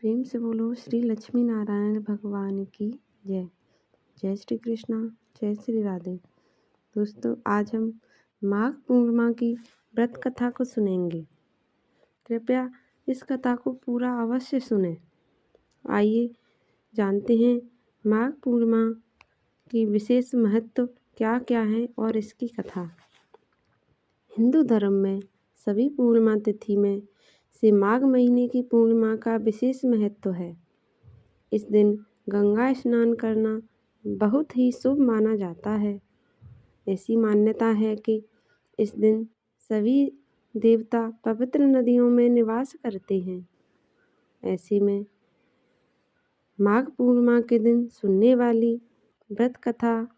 प्रेम से बोलो श्री लक्ष्मी नारायण भगवान की जय। जय श्री कृष्णा, जय श्री राधे। दोस्तों, आज हम माघ पूर्णिमा की व्रत कथा को सुनेंगे। कृपया इस कथा को पूरा अवश्य सुनें। आइए जानते हैं माघ पूर्णिमा की विशेष महत्व क्या क्या है और इसकी कथा। हिंदू धर्म में सभी पूर्णिमा तिथि में से माघ महीने की पूर्णिमा का विशेष महत्व है। इस दिन गंगा स्नान करना बहुत ही शुभ माना जाता है। ऐसी मान्यता है कि इस दिन सभी देवता पवित्र नदियों में निवास करते हैं। ऐसे में माघ पूर्णिमा के दिन सुनने वाली व्रत कथा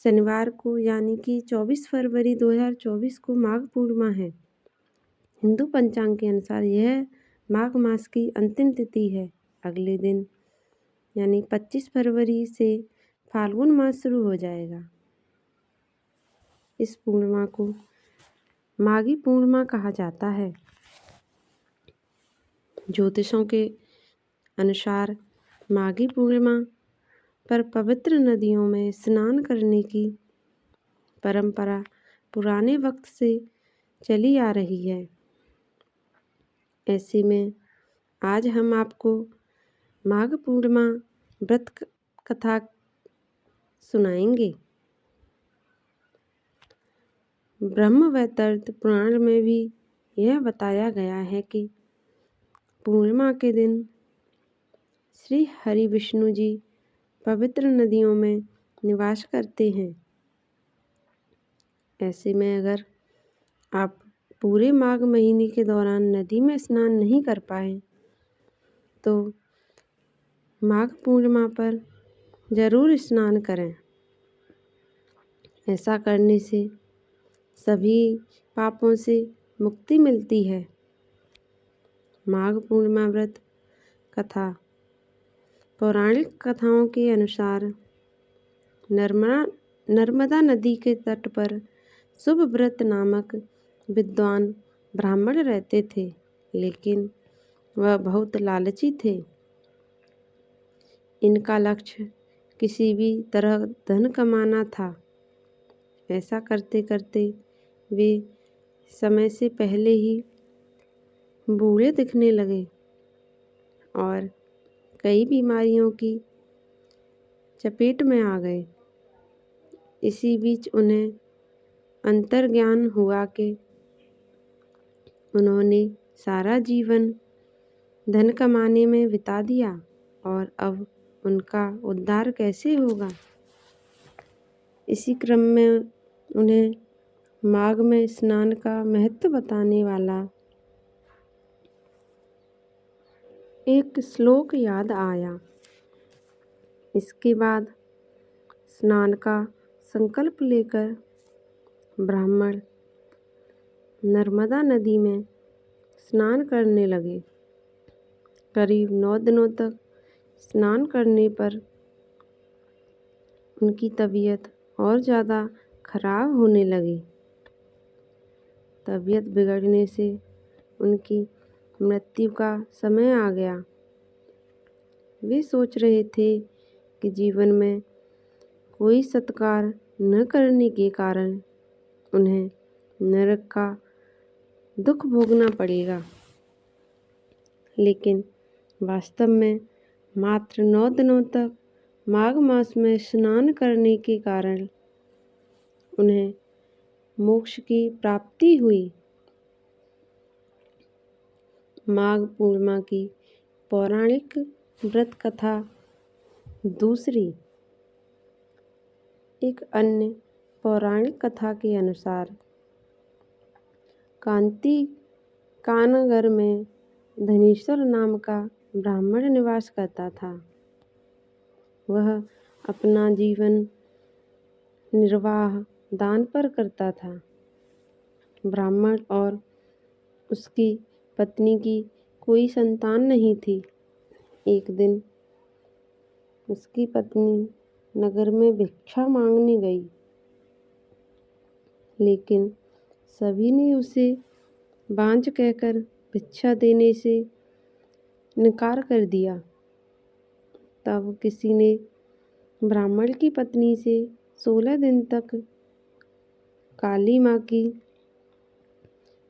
शनिवार को यानी कि 24 फरवरी 2024 को माघ पूर्णिमा है। हिंदू पंचांग के अनुसार यह माघ मास की अंतिम तिथि है। अगले दिन यानी 25 फरवरी से फाल्गुन मास शुरू हो जाएगा। इस पूर्णिमा को माघी पूर्णिमा कहा जाता है। ज्योतिषों के अनुसार माघी पूर्णिमा पर पवित्र नदियों में स्नान करने की परंपरा पुराने वक्त से चली आ रही है। ऐसे में आज हम आपको माघ पूर्णिमा व्रत कथा सुनाएंगे। ब्रह्म वैवर्त पुराण में भी यह बताया गया है कि पूर्णिमा के दिन श्री हरि विष्णु जी पवित्र नदियों में निवास करते हैं। ऐसे में अगर आप पूरे माघ महीने के दौरान नदी में स्नान नहीं कर पाए तो माघ पूर्णिमा पर ज़रूर स्नान करें। ऐसा करने से सभी पापों से मुक्ति मिलती है। माघ पूर्णिमा व्रत कथा पौराणिक कथाओं के अनुसार नर्मदा नदी के तट पर शुभव्रत नामक विद्वान ब्राह्मण रहते थे, लेकिन वह बहुत लालची थे। इनका लक्ष्य किसी भी तरह धन कमाना था। ऐसा करते करते वे समय से पहले ही बूढ़े दिखने लगे और कई बीमारियों की चपेट में आ गए। इसी बीच उन्हें अंतर्ज्ञान हुआ कि उन्होंने सारा जीवन धन कमाने में बिता दिया और अब उनका उद्धार कैसे होगा। इसी क्रम में उन्हें माघ में स्नान का महत्व बताने वाला एक श्लोक याद आया। इसके बाद स्नान का संकल्प लेकर ब्राह्मण नर्मदा नदी में स्नान करने लगे। करीब 9 दिनों तक स्नान करने पर उनकी तबीयत और ज़्यादा खराब होने लगी। तबीयत बिगड़ने से उनकी मृत्यु का समय आ गया। वे सोच रहे थे कि जीवन में कोई सत्कार न करने के कारण उन्हें नरक का दुख भोगना पड़ेगा, लेकिन वास्तव में मात्र 9 दिनों तक माघ मास में स्नान करने के कारण उन्हें मोक्ष की प्राप्ति हुई। माघ पूर्णिमा की पौराणिक व्रत कथा दूसरी। एक अन्य पौराणिक कथा के अनुसार कानगर में धनेश्वर नाम का ब्राह्मण निवास करता था। वह अपना जीवन निर्वाह दान पर करता था। ब्राह्मण और उसकी पत्नी की कोई संतान नहीं थी। एक दिन उसकी पत्नी नगर में भिक्षा मांगने गई, लेकिन सभी ने उसे बांझ कहकर भिक्षा देने से इनकार कर दिया। तब किसी ने ब्राह्मण की पत्नी से 16 दिन तक काली माँ की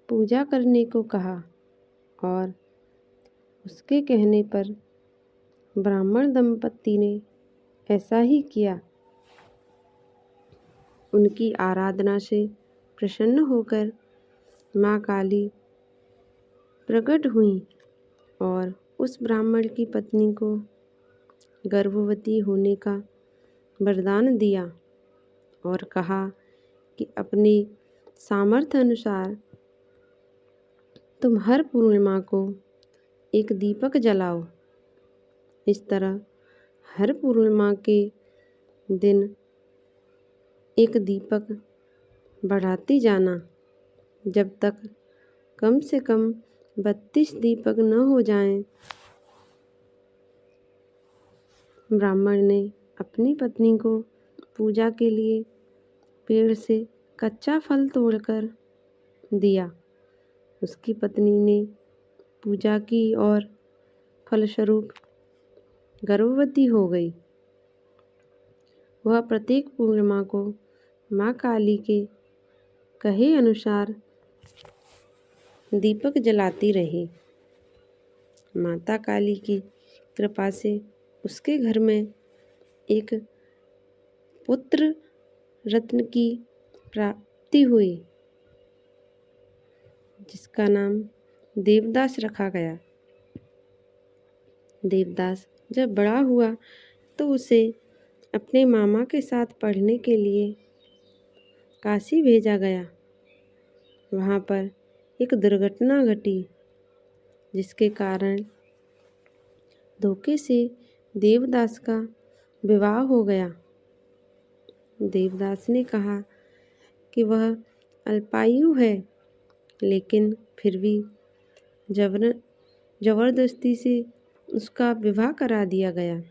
पूजा करने को कहा और उसके कहने पर ब्राह्मण दंपत्ति ने ऐसा ही किया। उनकी आराधना से प्रसन्न होकर माँ काली प्रकट हुई और उस ब्राह्मण की पत्नी को गर्भवती होने का वरदान दिया और कहा कि अपने सामर्थ्य अनुसार तुम हर पूर्णिमा को एक दीपक जलाओ। इस तरह हर पूर्णिमा के दिन एक दीपक बढ़ाती जाना जब तक कम से कम 32 दीपक न हो जाएं। ब्राह्मण ने अपनी पत्नी को पूजा के लिए पेड़ से कच्चा फल तोड़कर दिया। उसकी पत्नी ने पूजा की और फलस्वरूप गर्भवती हो गई। वह प्रत्येक पूर्णिमा को माँ काली के कहे अनुसार दीपक जलाती रही। माता काली की कृपा से उसके घर में एक पुत्र रत्न की प्राप्ति हुई, जिसका नाम देवदास रखा गया। देवदास जब बड़ा हुआ तो उसे अपने मामा के साथ पढ़ने के लिए काशी भेजा गया। वहाँ पर एक दुर्घटना घटी, जिसके कारण धोखे से देवदास का विवाह हो गया। देवदास ने कहा कि वह अल्पायु है, लेकिन फिर भी जबरदस्ती से उसका विवाह करा दिया गया।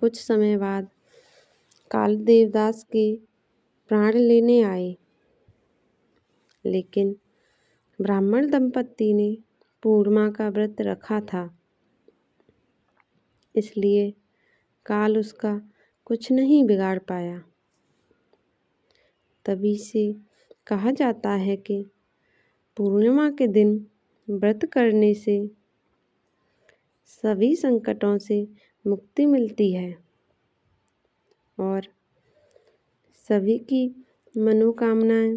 कुछ समय बाद काल देवदास के प्राण लेने आए, लेकिन ब्राह्मण दंपत्ति ने पूर्णिमा का व्रत रखा था, इसलिए काल उसका कुछ नहीं बिगाड़ पाया। तभी से कहा जाता है कि पूर्णिमा के दिन व्रत करने से सभी संकटों से मुक्ति मिलती है और सभी की मनोकामनाएं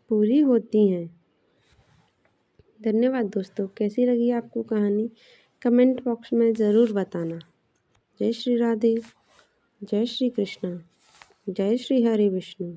पूरी होती हैं। धन्यवाद दोस्तों। कैसी लगी आपको कहानी कमेंट बॉक्स में ज़रूर बताना। जय श्री राधे, जय श्री कृष्ण, जय श्री हरि विष्णु।